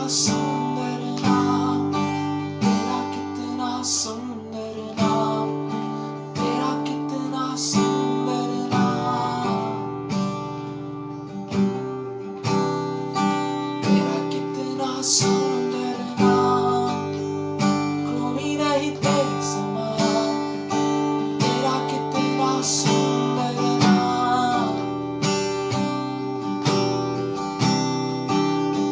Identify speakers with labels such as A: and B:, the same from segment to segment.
A: सुंदर नाम, तेरा कितना सुंदर नाम, तेरा कितना सुंदर नाम, तेरा कितना सुंदर नाम, कोई नहीं तेरे समान, तेरा कितना सुंदर नाम,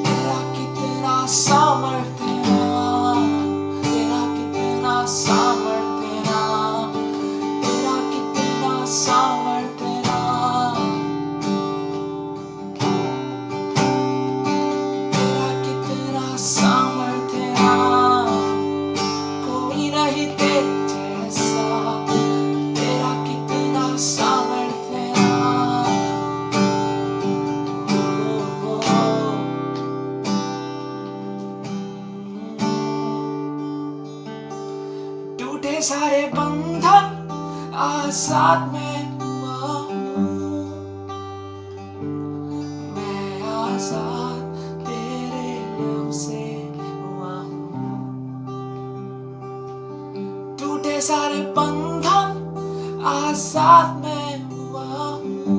A: तेरा कितना सामर्थ्य नाम, तेरा कितना सामर्थ्य नाम, तेरा कितना सामर्थ्य नाम, तेरा कितना सामर्थ्य नाम, कोई नहीं तेरे जैसा, तेरा कितना सामर्थ्य नाम, ओ, ओ, टूटे सारे बंधन आजाद में हुआ हूँ, मैं आजाद तेरे नाम से हुआ हूँ, टूटे सारे बंधन आजाद में हुआ हूँ,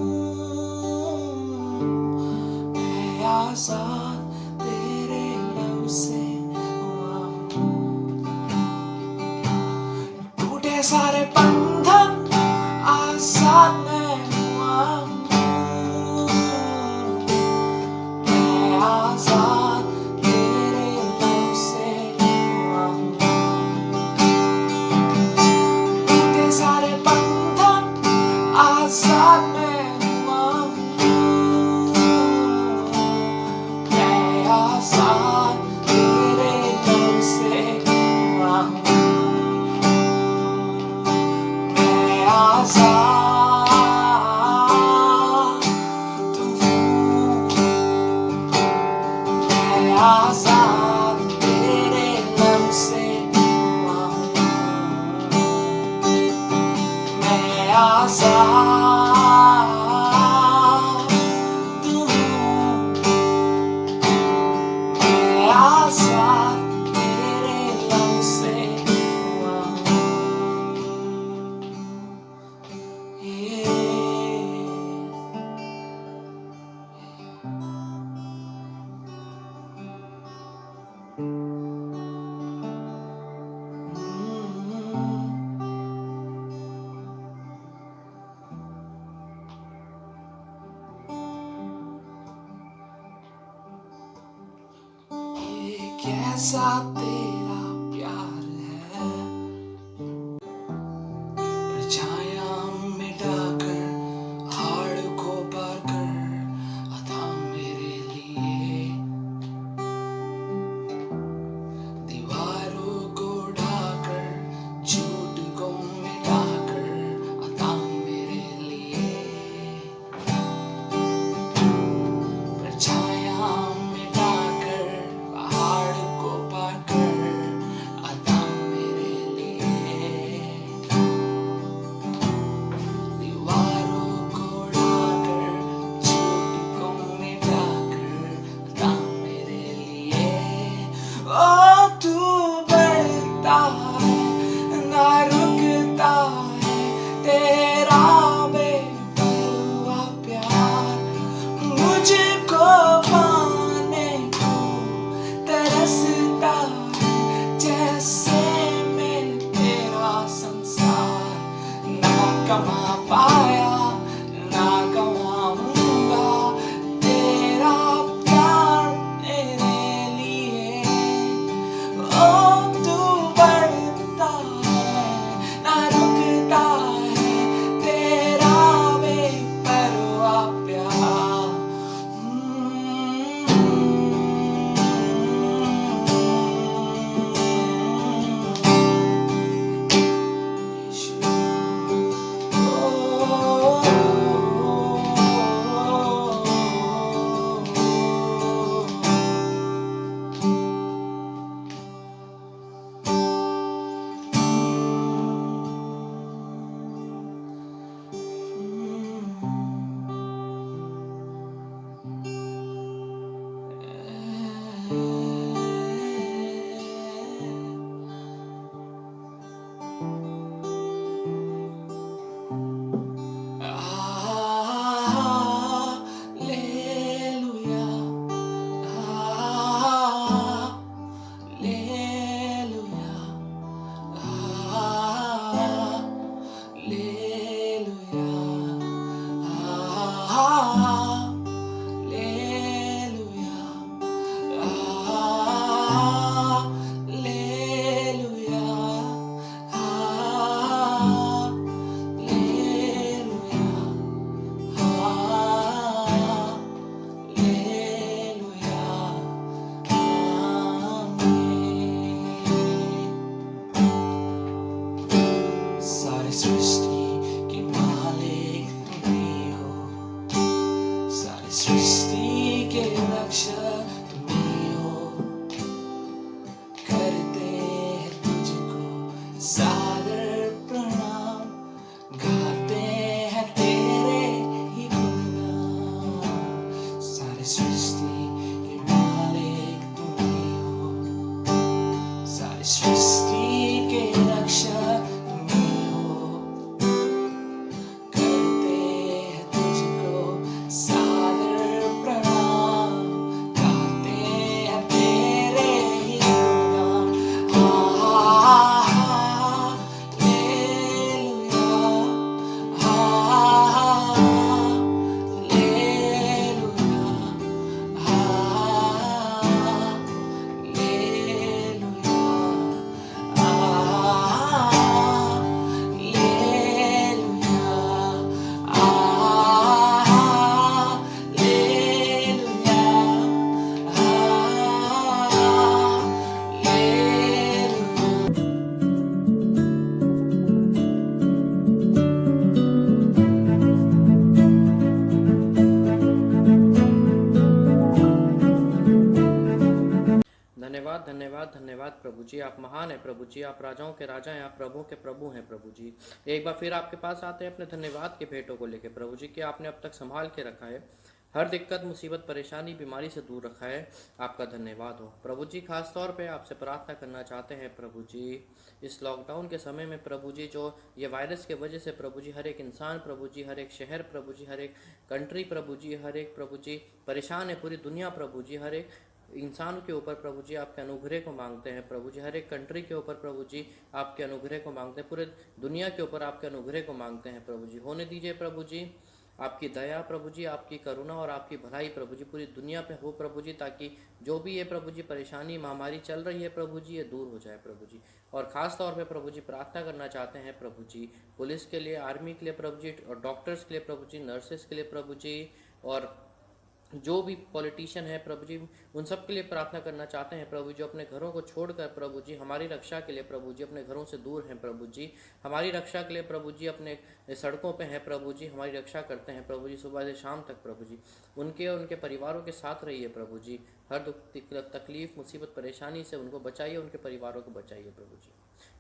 A: मैं आजाद तेरे नाम से हुआ हूँ, टूटे सारे बंधन आजाद में हुआ हूँ, मैं आजाद तेरे नाम से हुआ हूँ, टूटे सारे बंधन आजाद में हुआ हूँ, मैं आजाद तेरे नाम से हुआ हूँ, मैं आजाद हूँ, मैं आजाद तेरे नाम से हुआ हूँ, मैं आजाद हूँ, मैं आजाद तेरे नाम से हुआ हूँ, ये कैसा तेरा प्यार है, परछाया मिटाकर हाड़ को पार कर अता मेरे लिए, दीवारों को ढाकर झूठ को मिटाकर अता मेरे लिए, परछाया मिटाकर पहाड़ को पार कर सादर प्रणाम, गाते हैं तेरे ही गुणगान। सारी सृष्टि के मालिक तुम ही हो, सारी सृष्टि के रक्षक तुम ही हो। करते हैं तुझको सादर प्रणाम, गाते हैं तेरे ही गुणगान।
B: धन्यवाद धन्यवाद धन्यवाद प्रभु जी, आप महान है प्रभु जी, आप राजाओं के राजा हैं, आप प्रभुओं के प्रभु हैं प्रभु जी। एक बार फिर आपके पास आते हैं अपने धन्यवाद के भेंटों को लेकर प्रभु जी, कि आपने अब तक संभाल के रखा है, हर दिक्कत मुसीबत परेशानी बीमारी से दूर रखा है। आपका धन्यवाद हो प्रभु जी। खास तौर पे आपसे प्रार्थना करना चाहते हैं प्रभु जी, इस लॉकडाउन के समय में प्रभु जी, जो ये वायरस के वजह से प्रभु जी हर एक इंसान प्रभु जी, हर एक शहर प्रभु जी, हर एक कंट्री प्रभु जी, हर एक प्रभु जी परेशान है, पूरी दुनिया प्रभु जी, हर एक इंसान के ऊपर प्रभु जी आपके अनुग्रह को मांगते हैं प्रभु जी, हर एक कंट्री के ऊपर प्रभु जी आपके अनुग्रह को मांगते हैं, पूरे दुनिया के ऊपर आपके अनुग्रह को मांगते हैं प्रभु जी। होने दीजिए प्रभु जी आपकी दया प्रभु जी, आपकी करुणा और आपकी भलाई प्रभु जी पूरी दुनिया पे हो प्रभु जी, ताकि जो भी ये प्रभु जी परेशानी महामारी चल रही है प्रभु जी, ये दूर हो जाए प्रभु जी। और ख़ास तौर पे प्रभु जी प्रार्थना करना चाहते हैं प्रभु जी, पुलिस के लिए, आर्मी के लिए प्रभु जी, और डॉक्टर्स के लिए प्रभु जी, नर्सेस के लिए प्रभु जी, और जो भी पॉलिटिशियन है प्रभु जी, उन सब के लिए प्रार्थना करना चाहते हैं प्रभु जी, जो अपने घरों को छोड़कर प्रभु जी हमारी रक्षा के लिए प्रभु जी अपने घरों से दूर हैं प्रभु जी, हमारी रक्षा के लिए प्रभु जी अपने सड़कों पे हैं प्रभु जी, हमारी रक्षा करते हैं प्रभु जी सुबह से शाम तक प्रभु जी। उनके और उनके परिवारों के साथ रहिए प्रभु जी, हर दुख तकलीफ मुसीबत परेशानी से उनको बचाइए, उनके परिवारों को बचाइए प्रभु जी।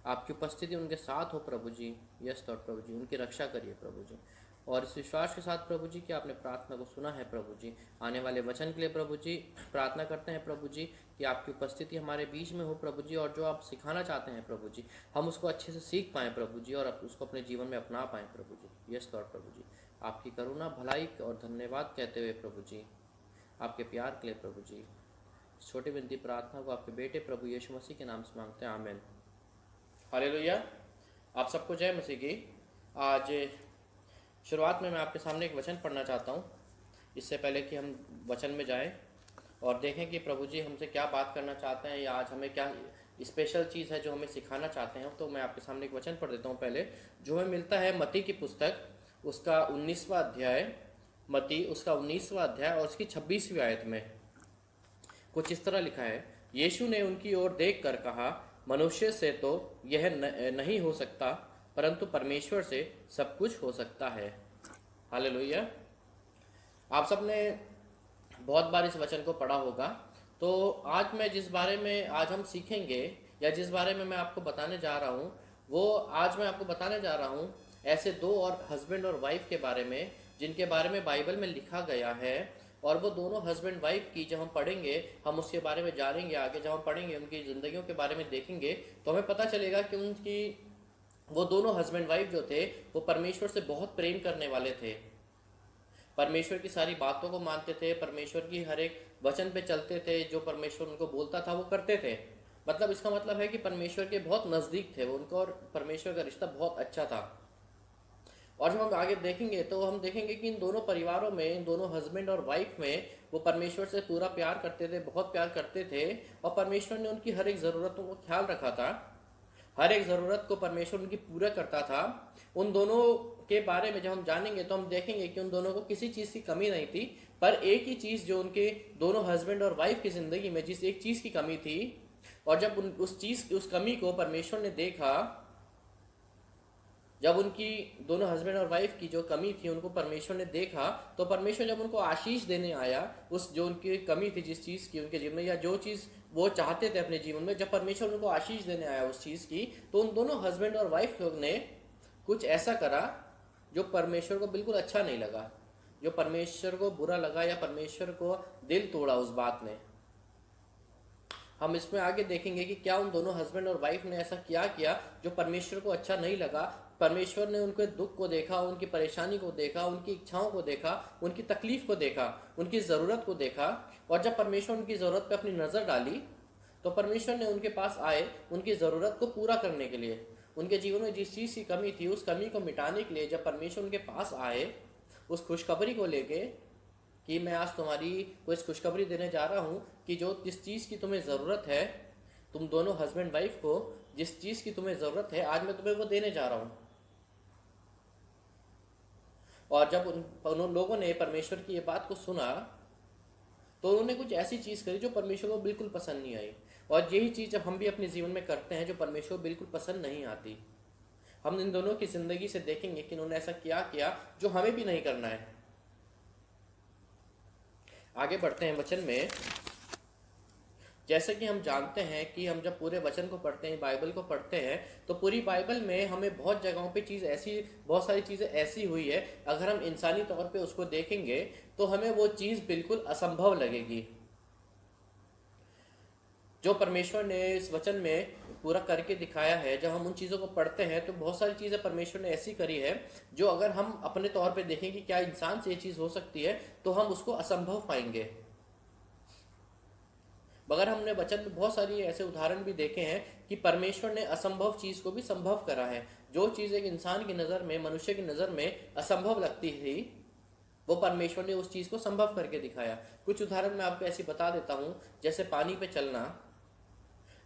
B: आपकी उपस्थिति उनके साथ हो प्रभु जी, यस लॉर्ड प्रभु जी, उनकी रक्षा करिए प्रभु जी। और इस विश्वास के साथ प्रभु जी कि आपने प्रार्थना को सुना है प्रभु जी, आने वाले वचन के लिए प्रभु जी प्रार्थना करते हैं प्रभु जी, कि आपकी उपस्थिति हमारे बीच में हो प्रभु जी, और जो आप सिखाना चाहते हैं प्रभु जी हम उसको अच्छे से सीख पाएँ प्रभु जी, और उसको अपने जीवन में अपना पाएँ प्रभु जी। यस लॉर्ड प्रभु जी, आपकी करुणा भलाई और धन्यवाद कहते हुए प्रभु जी, आपके प्यार के लिए प्रभु जी, छोटी विनती प्रार्थना को आपके बेटे प्रभु यीशु मसीह के नाम से मांगते हैं, आमीन। हालेलुया। आप सबको जय मसीह की। आज शुरुआत में मैं आपके सामने एक वचन पढ़ना चाहता हूँ, इससे पहले कि हम वचन में जाएं और देखें कि प्रभु जी हमसे क्या बात करना चाहते हैं, या आज हमें क्या स्पेशल चीज़ है जो हमें सिखाना चाहते हैं। तो मैं आपके सामने एक वचन पढ़ देता हूँ पहले, जो हमें मिलता है मत्ती की पुस्तक, उसका 19वां अध्याय, मत्ती उसका 19वां अध्याय और उसकी 26वीं आयत में कुछ इस तरह लिखा है, यीशु ने उनकी ओर देख कर कहा, मनुष्य से तो यह नहीं हो सकता, परंतु परमेश्वर से सब कुछ हो सकता है। हालेलुया। आप सबने बहुत बार इस वचन को पढ़ा होगा। तो आज मैं जिस बारे में आज हम सीखेंगे, या जिस बारे में मैं आपको बताने जा रहा हूँ, वो आज मैं आपको बताने जा रहा हूँ ऐसे दो और हस्बैंड और वाइफ के बारे में, जिनके बारे में बाइबल में लिखा गया है। और वो दोनों हस्बैंड वाइफ की जब हम पढ़ेंगे, हम उसके बारे में जानेंगे आगे, जब हम पढ़ेंगे उनकी ज़िंदगियों के बारे में देखेंगे, तो हमें पता चलेगा कि वो दोनों हस्बैंड वाइफ जो थे वो परमेश्वर से बहुत प्रेम करने वाले थे, परमेश्वर की सारी बातों को मानते थे, परमेश्वर की हर एक वचन पे चलते थे, जो परमेश्वर उनको बोलता था वो करते थे। मतलब इसका मतलब है कि परमेश्वर के बहुत नज़दीक थे वो, उनको और परमेश्वर का रिश्ता बहुत अच्छा था। और जब हम आगे देखेंगे तो हम देखेंगे कि इन दोनों परिवारों में, इन दोनों हस्बैंड और वाइफ में वो परमेश्वर से पूरा प्यार करते थे, बहुत प्यार करते थे, और परमेश्वर ने उनकी हर एक ज़रूरतों को ख्याल रखा था, हर एक ज़रूरत को परमेश्वर उनकी पूरा करता था। उन दोनों के बारे में जब हम जानेंगे तो हम देखेंगे कि उन दोनों को किसी चीज़ की कमी नहीं थी, पर एक ही चीज़ जो उनके दोनों हस्बैंड और वाइफ की ज़िंदगी में जिस एक चीज़ की कमी थी, और जब उस कमी को परमेश्वर ने देखा, जब उनकी दोनों हस्बैंड और वाइफ की जो कमी थी उनको परमेश्वर ने देखा, तो परमेश्वर जब उनको आशीष देने आया, उस जो उनकी कमी थी जिस चीज़ की उनके जीवन में, या जो चीज़ वो चाहते थे अपने जीवन में, जब परमेश्वर उनको आशीष देने आया उस चीज़ की, तो उन दोनों हस्बैंड और वाइफ लोग ने कुछ ऐसा करा जो परमेश्वर को बिल्कुल अच्छा नहीं लगा, जो परमेश्वर को बुरा लगा, या परमेश्वर को दिल तोड़ा उस बात ने। हम इसमें आगे देखेंगे कि क्या उन दोनों हस्बैंड और वाइफ ने ऐसा क्या किया जो परमेश्वर को अच्छा नहीं लगा। परमेश्वर ने उनके दुख को देखा, उनकी परेशानी को देखा, उनकी इच्छाओं को देखा, उनकी तकलीफ को देखा, उनकी ज़रूरत को देखा, और जब परमेश्वर उनकी ज़रूरत पे अपनी नज़र डाली, तो परमेश्वर ने उनके पास आए उनकी ज़रूरत को पूरा करने के लिए। उनके जीवन में जिस चीज़ की कमी थी उस कमी को मिटाने के लिए जब परमेश्वर उनके पास आए उस खुशखबरी को लेके कि मैं आज तुम्हारी को इस खुशखबरी देने जा रहा हूँ कि जो जिस चीज़ की तुम्हें ज़रूरत है, तुम दोनों हस्बैंड वाइफ को जिस चीज़ की तुम्हें ज़रूरत है, आज मैं तुम्हें वो देने जा रहा हूँ। और जब उन लोगों ने परमेश्वर की ये बात को सुना, तो उन्होंने कुछ ऐसी चीज़ करी जो परमेश्वर को बिल्कुल पसंद नहीं आई। और यही चीज़ जब हम भी अपने जीवन में करते हैं जो परमेश्वर को बिल्कुल पसंद नहीं आती, हम इन दोनों की ज़िंदगी से देखेंगे कि उन्होंने ऐसा क्या किया जो हमें भी नहीं करना है। आगे बढ़ते हैं वचन में। जैसे कि हम जानते हैं कि हम जब पूरे वचन को पढ़ते हैं, बाइबल को पढ़ते हैं, तो पूरी बाइबल में हमें बहुत जगहों पे बहुत सारी चीज़ें ऐसी हुई है, अगर हम इंसानी तौर पे उसको देखेंगे तो हमें वो चीज़ बिल्कुल असंभव लगेगी। जो परमेश्वर ने इस वचन में पूरा करके दिखाया है, जब हम उन चीज़ों को पढ़ते हैं तो बहुत सारी चीज़ें परमेश्वर ने ऐसी करी है जो अगर हम अपने तौर पे देखें कि क्या इंसान से ये चीज़ हो सकती है, तो हम उसको असंभव पाएंगे। मगर हमने वचन में बहुत सारी ऐसे उदाहरण भी देखे हैं कि परमेश्वर ने असंभव चीज़ को भी संभव करा है। जो चीज़ एक इंसान की नज़र में, मनुष्य की नज़र में असंभव लगती थी, वो परमेश्वर ने उस चीज़ को संभव करके दिखाया। कुछ उदाहरण मैं आपको ऐसी बता देता हूँ, जैसे पानी पे चलना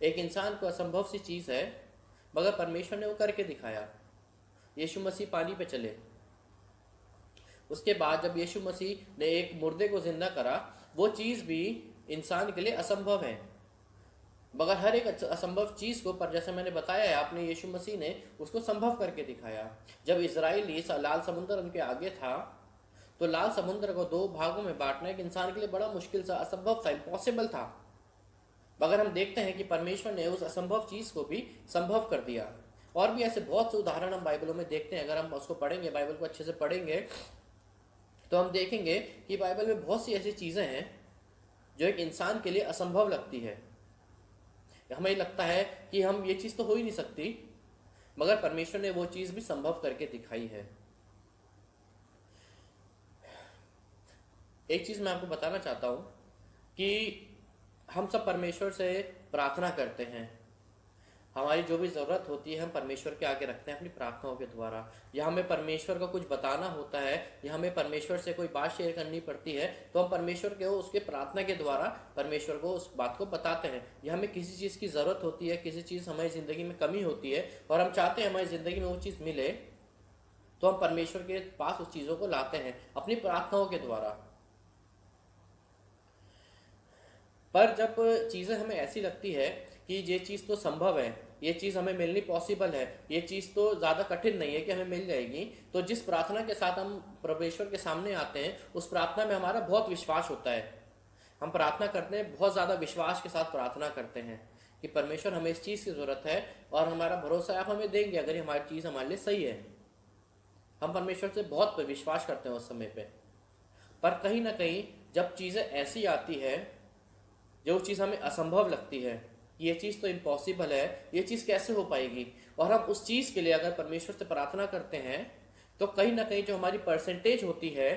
B: एक इंसान को असंभव सी चीज़ है, मगर परमेश्वर ने वो करके दिखाया। यीशु मसीह पानी पे चले, उसके बाद जब यीशु मसीह ने एक मुर्दे को जिंदा करा, वो चीज़ भी इंसान के लिए असंभव है, मगर हर एक असंभव चीज़ को, पर जैसे मैंने बताया है, आपने यीशु मसीह ने उसको संभव करके दिखाया। जब इजराइली लाल समुद्र उनके आगे था, तो लाल समुद्र को दो भागों में बांटना एक इंसान के लिए बड़ा मुश्किल सा, असंभव था, इम्पॉसिबल था। मगर हम देखते हैं कि परमेश्वर ने उस असंभव चीज़ को भी संभव कर दिया। और भी ऐसे बहुत से उदाहरण हम बाइबलों में देखते हैं। अगर हम उसको पढ़ेंगे, बाइबल को अच्छे से पढ़ेंगे, तो हम देखेंगे कि बाइबल में बहुत सी ऐसी चीज़ें हैं जो एक इंसान के लिए असंभव लगती है। हमें लगता है कि हम ये चीज़ तो हो ही नहीं सकती, मगर परमेश्वर ने वो चीज़ भी संभव करके दिखाई है। एक चीज़ मैं आपको बताना चाहता हूँ कि हम सब परमेश्वर से प्रार्थना करते हैं। हमारी जो भी ज़रूरत होती है हम परमेश्वर के आगे रखते हैं अपनी प्रार्थनाओं के द्वारा, या हमें परमेश्वर को कुछ बताना होता है, या हमें परमेश्वर से कोई बात शेयर करनी पड़ती है, तो हम परमेश्वर के उसके प्रार्थना के द्वारा परमेश्वर को उस बात को बताते हैं। या हमें किसी चीज़ की ज़रूरत होती है, किसी चीज़ हमारी ज़िंदगी में कमी होती है और हम चाहते हैं हमारी ज़िंदगी में वो चीज़ मिले, तो हम परमेश्वर के पास उस चीज़ों को लाते हैं अपनी प्रार्थनाओं के द्वारा। पर जब चीज़ें हमें ऐसी लगती है कि ये चीज़ तो संभव है, ये चीज़ हमें मिलनी पॉसिबल है, ये चीज़ तो ज़्यादा कठिन नहीं है कि हमें मिल जाएगी, तो जिस प्रार्थना के साथ हम परमेश्वर के सामने आते हैं, उस प्रार्थना में हमारा बहुत विश्वास होता है। हम प्रार्थना करते हैं, बहुत ज़्यादा विश्वास के साथ प्रार्थना करते हैं कि परमेश्वर हमें इस चीज़ की ज़रूरत है और हमारा भरोसा है आप हमें देंगे अगर ये हमारी चीज़ हमारे लिए सही है। हम परमेश्वर से बहुत विश्वास करते हैं उस समय पे। पर कहीं ना कहीं जब चीज़ें ऐसी आती है जो चीज़ हमें असंभव लगती है, ये चीज़ तो इम्पॉसिबल है, ये चीज़ कैसे हो पाएगी, और हम उस चीज़ के लिए अगर परमेश्वर से प्रार्थना करते हैं, तो कहीं ना कहीं जो हमारी परसेंटेज होती है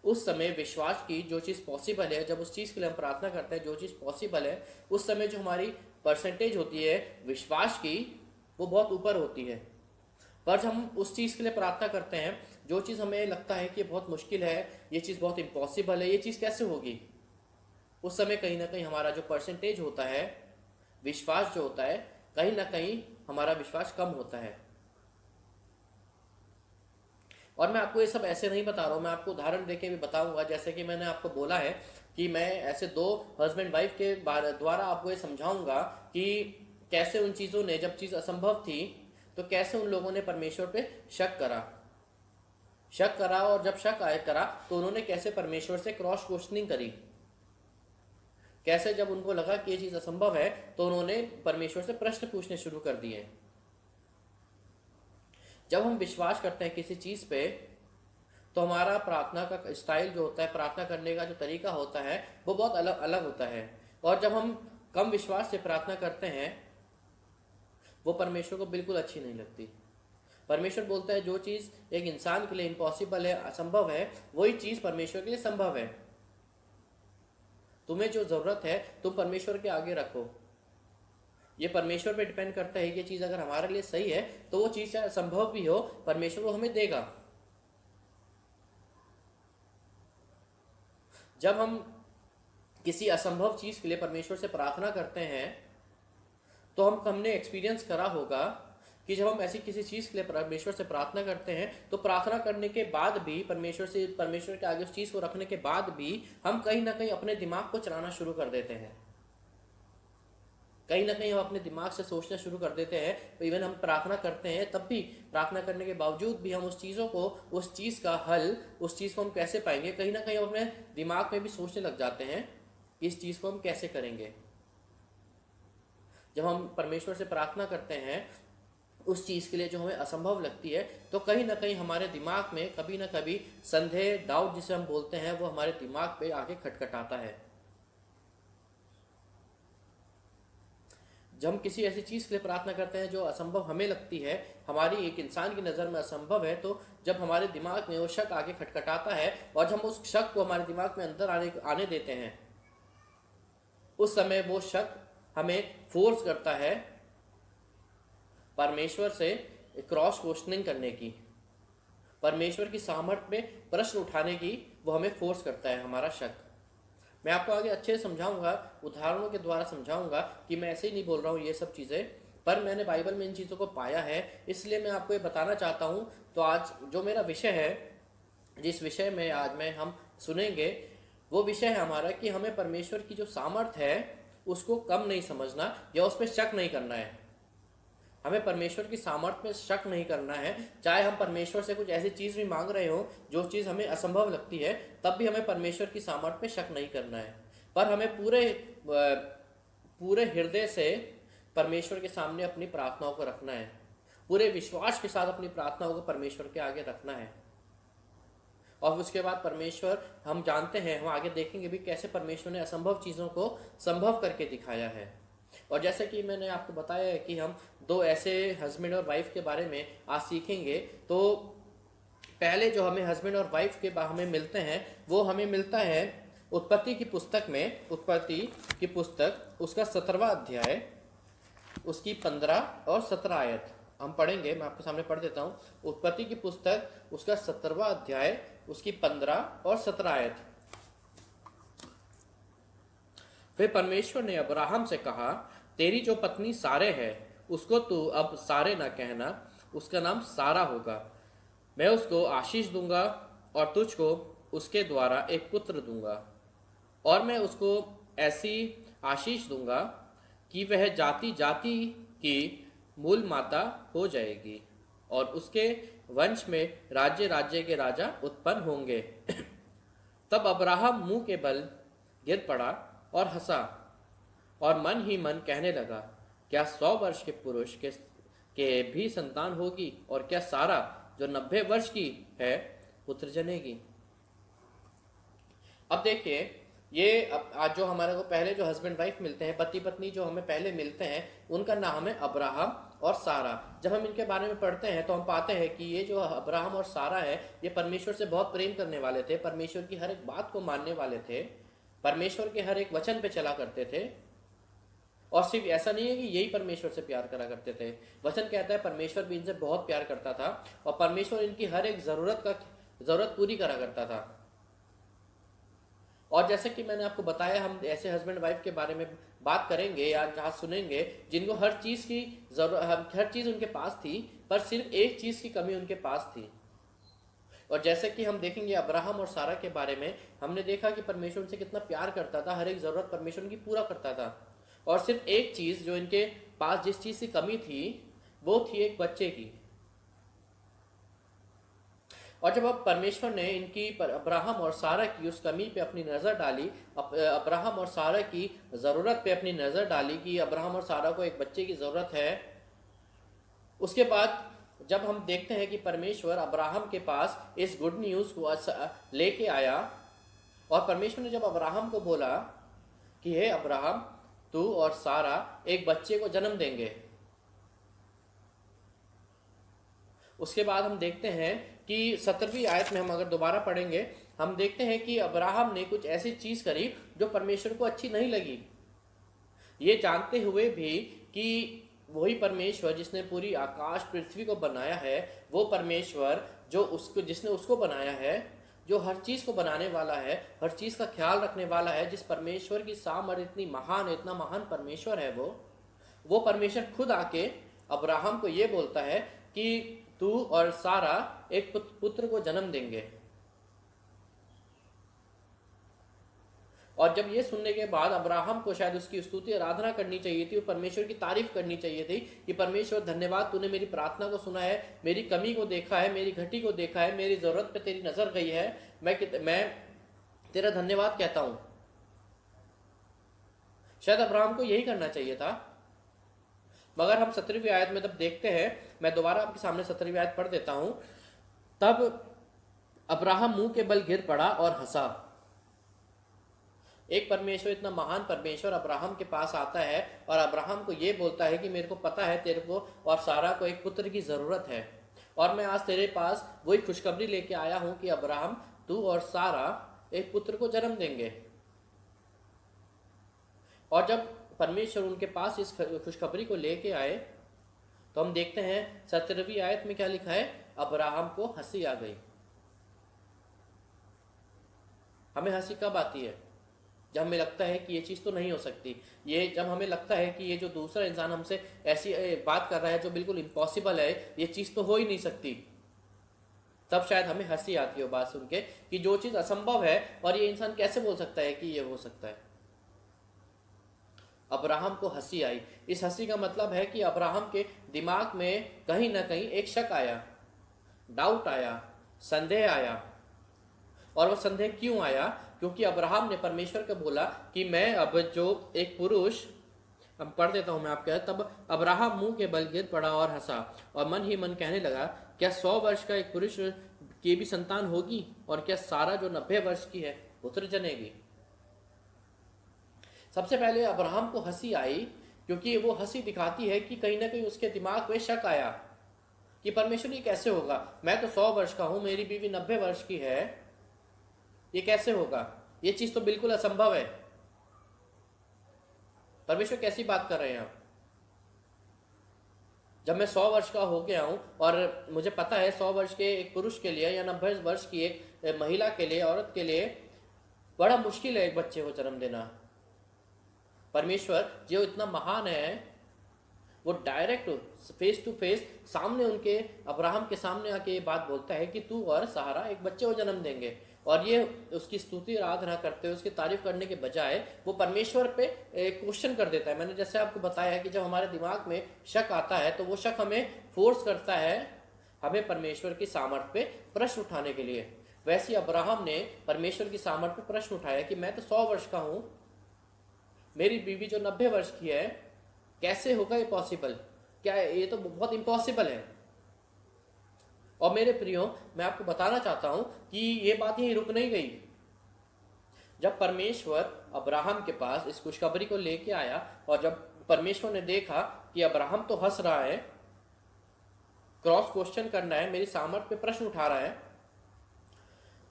B: उस समय विश्वास की, जो चीज़ पॉसिबल है, जब उस चीज़ के लिए हम प्रार्थना करते हैं जो चीज़ पॉसिबल है, उस समय जो हमारी परसेंटेज होती है विश्वास की, वो बहुत ऊपर होती है। पर जब हम उस चीज़ के लिए प्रार्थना करते हैं जो चीज़ हमें लगता है कि बहुत मुश्किल है, ये चीज़ बहुत इम्पॉसिबल है, ये चीज़ कैसे होगी, उस समय कहीं ना कहीं हमारा जो परसेंटेज होता है, विश्वास जो होता है, कहीं ना कहीं हमारा विश्वास कम होता है। और मैं आपको ये सब ऐसे नहीं बता रहा हूँ, मैं आपको उदाहरण देके भी बताऊंगा। जैसे कि मैंने आपको बोला है कि मैं ऐसे दो हस्बैंड वाइफ के द्वारा आपको ये समझाऊंगा कि कैसे उन चीज़ों ने, जब चीज़ असंभव थी, तो कैसे उन लोगों ने परमेश्वर पे शक करा और जब शक आए करा तो उन्होंने कैसे परमेश्वर से क्रॉस क्वेश्चनिंग करी, कैसे जब उनको लगा कि ये चीज असंभव है तो उन्होंने परमेश्वर से प्रश्न पूछने शुरू कर दिए। जब हम विश्वास करते हैं किसी चीज पे तो हमारा प्रार्थना का स्टाइल जो होता है, प्रार्थना करने का जो तरीका होता है वो बहुत अलग अलग होता है। और जब हम कम विश्वास से प्रार्थना करते हैं वो परमेश्वर को बिल्कुल अच्छी नहीं लगती। परमेश्वर बोलता है जो चीज़ एक इंसान के लिए इम्पॉसिबल है, असंभव है, वही चीज़ परमेश्वर के लिए संभव है। तुम्हें जो ज़रूरत है तुम परमेश्वर के आगे रखो। ये परमेश्वर पे डिपेंड करता है कि ये चीज़ अगर हमारे लिए सही है तो वो चीज़ चाहे असंभव भी हो परमेश्वर वो हमें देगा। जब हम किसी असंभव चीज़ के लिए परमेश्वर से प्रार्थना करते हैं तो हमने एक्सपीरियंस करा होगा कि जब हम ऐसी किसी चीज़ के लिए परमेश्वर से प्रार्थना करते हैं तो प्रार्थना करने के बाद भी परमेश्वर के आगे उस चीज़ को रखने के बाद भी हम कहीं ना कहीं अपने दिमाग को चलाना शुरू कर देते हैं। कहीं ना कहीं हम अपने दिमाग से सोचना शुरू कर देते हैं। तो इवन हम प्रार्थना करते हैं तब भी प्रार्थना करने के बावजूद भी हम उस चीज़ों को, उस चीज़ का हल, उस चीज़ को हम कैसे पाएंगे, कहीं ना कहीं हम अपने दिमाग में भी सोचने लग जाते हैं कि इस चीज़ को हम कैसे करेंगे। जब हम परमेश्वर से प्रार्थना करते हैं उस चीज़ के लिए जो हमें असंभव लगती है तो कहीं ना कहीं हमारे दिमाग में कभी ना कभी संदेह, डाउट जिसे हम बोलते हैं, वो हमारे दिमाग पे आके खटखटाता है। जब हम किसी ऐसी चीज़ के लिए प्रार्थना करते हैं जो असंभव हमें लगती है, हमारी एक इंसान की नज़र में असंभव है, तो जब हमारे दिमाग में वो शक आके खटखटाता है और जब हम उस शक को हमारे दिमाग में अंदर आने देते हैं, उस समय वो शक हमें फोर्स करता है परमेश्वर से क्रॉस क्वेश्चनिंग करने की, परमेश्वर की सामर्थ्य में प्रश्न उठाने की वो हमें फोर्स करता है हमारा शक। मैं आपको आगे अच्छे से समझाऊंगा, उदाहरणों के द्वारा समझाऊंगा कि मैं ऐसे ही नहीं बोल रहा हूँ ये सब चीज़ें, पर मैंने बाइबल में इन चीज़ों को पाया है, इसलिए मैं आपको ये बताना चाहता हूँ। तो आज जो मेरा विषय है, जिस विषय में आज हम सुनेंगे, वो विषय है हमारा कि हमें परमेश्वर की जो सामर्थ्य है उसको कम नहीं समझना या उस पर शक नहीं करना है। हमें परमेश्वर की सामर्थ्य में शक नहीं करना है। चाहे हम परमेश्वर से कुछ ऐसी चीज़ भी मांग रहे हो जो चीज़ हमें असंभव लगती है, तब भी हमें परमेश्वर की सामर्थ्य में शक नहीं करना है, पर हमें पूरे हृदय से परमेश्वर के सामने अपनी प्रार्थनाओं को रखना है, पूरे विश्वास के साथ अपनी प्रार्थनाओं को परमेश्वर के आगे रखना है। और उसके बाद परमेश्वर, हम जानते हैं, हम आगे देखेंगे भी कैसे परमेश्वर ने असंभव चीज़ों को संभव करके दिखाया है। और जैसे कि मैंने आपको बताया है कि हम दो ऐसे हस्बैंड और वाइफ के बारे में आज सीखेंगे। तो पहले जो हमें हस्बैंड और वाइफ के हमें मिलते हैं वो हमें मिलता है उत्पत्ति की पुस्तक में, उत्पत्ति की पुस्तक उसका 17वां अध्याय, उसकी 15 और 17 आयत हम पढ़ेंगे। मैं आपके सामने पढ़ देता हूँ। उत्पत्ति की पुस्तक उसका 17वां अध्याय, उसकी 15 और 17 आयत। फिर परमेश्वर ने अब्राहम से कहा, तेरी जो पत्नी सारे है उसको तू अब सारे न कहना, उसका नाम सारा होगा। मैं उसको आशीष दूंगा और तुझको उसके द्वारा एक पुत्र दूंगा, और मैं उसको ऐसी आशीष दूंगा कि वह जाति जाति की मूल माता हो जाएगी, और उसके वंश में राज्य राज्य के राजा उत्पन्न होंगे। तब अब्राहम मुंह के बल गिर पड़ा और हंसा, और मन ही मन कहने लगा, क्या 100 वर्ष के पुरुष के भी संतान होगी, और क्या सारा जो 90 वर्ष की है पुत्र जनेगी। अब देखिए, ये आज जो हमारे को पहले जो हस्बैंड वाइफ मिलते हैं, पति पत्नी जो हमें पहले मिलते हैं, उनका नाम है अब्राहम और सारा। जब हम इनके बारे में पढ़ते हैं तो हम पाते हैं कि ये जो अब्राहम और सारा है, ये परमेश्वर से बहुत प्रेम करने वाले थे, परमेश्वर की हर एक बात को मानने वाले थे, परमेश्वर के हर एक वचन पे चला करते थे। और सिर्फ ऐसा नहीं है कि यही परमेश्वर से प्यार करा करते थे, वचन कहता है परमेश्वर भी इनसे बहुत प्यार करता था, और परमेश्वर इनकी हर एक जरूरत पूरी करा करता था। और जैसे कि मैंने आपको बताया, हम ऐसे हस्बैंड वाइफ के बारे में बात करेंगे या जहाँ सुनेंगे जिनको हर चीज़ उनके पास थी, पर सिर्फ एक चीज़ की कमी उनके पास थी। और जैसे कि हम देखेंगे अब्राहम और सारा के बारे में, हमने देखा कि परमेश्वर उनसे कितना प्यार करता था, हर एक ज़रूरत परमेश्वर उनकी पूरा करता था। और सिर्फ एक चीज़ जो इनके पास, जिस चीज़ की कमी थी, वो थी एक बच्चे की। और जब अब परमेश्वर ने इनकी अब्राहम और सारा की उस कमी पे अपनी नज़र डाली, अब्राहम और सारा की ज़रूरत पे अपनी नज़र डाली कि अब्राहम और सारा को एक बच्चे की ज़रूरत है, उसके बाद जब हम देखते हैं कि परमेश्वर अब्राहम के पास इस गुड न्यूज़ को लेके आया, और परमेश्वर ने जब अब्राहम को बोला कि हे अब्राहम, तू और सारा एक बच्चे को जन्म देंगे, उसके बाद हम देखते हैं कि 17वीं आयत में हम अगर दोबारा पढ़ेंगे, हम देखते हैं कि अब्राहम ने कुछ ऐसी चीज़ करी जो परमेश्वर को अच्छी नहीं लगी, ये जानते हुए भी कि वही परमेश्वर जिसने पूरी आकाश पृथ्वी को बनाया है, वो परमेश्वर जो उसको जिसने उसको बनाया है, जो हर चीज़ को बनाने वाला है, हर चीज़ का ख्याल रखने वाला है, जिस परमेश्वर की सामर्थ इतनी महान है, इतना महान परमेश्वर है, वो परमेश्वर खुद आके अब्राहम को ये बोलता है कि तू और सारा एक पुत्र को जन्म देंगे। और जब ये सुनने के बाद अब्राहम को शायद उसकी स्तुति आराधना करनी चाहिए थी, और परमेश्वर की तारीफ करनी चाहिए थी कि परमेश्वर धन्यवाद, तूने मेरी प्रार्थना को सुना है, मेरी कमी को देखा है, मेरी घटी को देखा है, मेरी ज़रूरत पे तेरी नज़र गई है, मैं तेरा धन्यवाद कहता हूँ। शायद अब्राहम को यही करना चाहिए था, मगर हम 17वीं आयत में तब देखते हैं, मैं दोबारा आपके सामने 17वीं आयत पढ़ देता हूँ। तब अब्राहम मुंह के बल गिर पड़ा और हंसा। एक परमेश्वर, इतना महान परमेश्वर अब्राहम के पास आता है और अब्राहम को ये बोलता है कि मेरे को पता है तेरे को और सारा को एक पुत्र की ज़रूरत है, और मैं आज तेरे पास वही खुशखबरी लेके आया हूँ कि अब्राहम, तू और सारा एक पुत्र को जन्म देंगे। और जब परमेश्वर उनके पास इस खुशखबरी को लेके आए, तो हम देखते हैं 17वीं आयत में क्या लिखा है, अब्राहम को हंसी आ गई। हमें हंसी कब आती है? जब हमें लगता है कि ये चीज़ तो नहीं हो सकती, ये जब हमें लगता है कि ये जो दूसरा इंसान हमसे ऐसी बात कर रहा है जो बिल्कुल इम्पॉसिबल है, ये चीज़ तो हो ही नहीं सकती, तब शायद हमें हंसी आती हो बात सुन के कि जो चीज़ असंभव है और ये इंसान कैसे बोल सकता है कि ये हो सकता है। अब्राहम को हंसी आई। इस हंसी का मतलब है कि अब्राहम के दिमाग में कहीं ना कहीं एक शक आया, डाउट आया, संदेह आया। और वह संदेह क्यों आया? क्योंकि अब्राहम ने परमेश्वर को बोला कि मैं अब जो एक पुरुष, अब पढ़ देता हूं मैं आपके, तब अब्राहम मुंह के बल गिर पड़ा और हंसा और मन ही मन कहने लगा, क्या 100 वर्ष का एक पुरुष की भी संतान होगी? और क्या सारा जो 90 वर्ष की है पुत्र जनेगी? सबसे पहले अब्राहम को हंसी आई क्योंकि वो हंसी दिखाती है कि कहीं ना कहीं उसके दिमाग में शक आया कि परमेश्वर ये कैसे होगा, मैं तो 100 वर्ष का हूं, मेरी बीवी 90 वर्ष की है, ये कैसे होगा? ये चीज तो बिल्कुल असंभव है। परमेश्वर कैसी बात कर रहे हैं आप? जब मैं 100 वर्ष का हो गया हूं और मुझे पता है 100 वर्ष के एक पुरुष के लिए या 90 वर्ष की एक महिला के लिए, औरत के लिए बड़ा मुश्किल है एक बच्चे को जन्म देना। परमेश्वर जो इतना महान है, वो डायरेक्ट फेस टू फेस सामने उनके अब्राहम के सामने आके ये बात बोलता है कि तू और सहारा एक बच्चे को जन्म देंगे। और ये उसकी स्तुति आराधना करते हुए, उसकी तारीफ करने के बजाय वो परमेश्वर पे क्वेश्चन कर देता है। मैंने जैसे आपको बताया कि जब हमारे दिमाग में शक आता है तो वो शक हमें फोर्स करता है हमें परमेश्वर की सामर्थ पे प्रश्न उठाने के लिए। वैसे अब्राहम ने परमेश्वर की सामर्थ पे प्रश्न उठाया कि मैं तो 100 वर्ष का हूँ, मेरी बीवी जो 90 वर्ष की है, कैसे होगा ये पॉसिबल? क्या ये तो बहुत इम्पॉसिबल है। और मेरे प्रियो, मैं आपको बताना चाहता हूं कि ये बात यहीं रुक नहीं गई। जब परमेश्वर अब्राहम के पास इस खुशखबरी को लेके आया और जब परमेश्वर ने देखा कि अब्राहम तो हंस रहा है, क्रॉस क्वेश्चन करना है, मेरी सामर्थ पे प्रश्न उठा रहा है,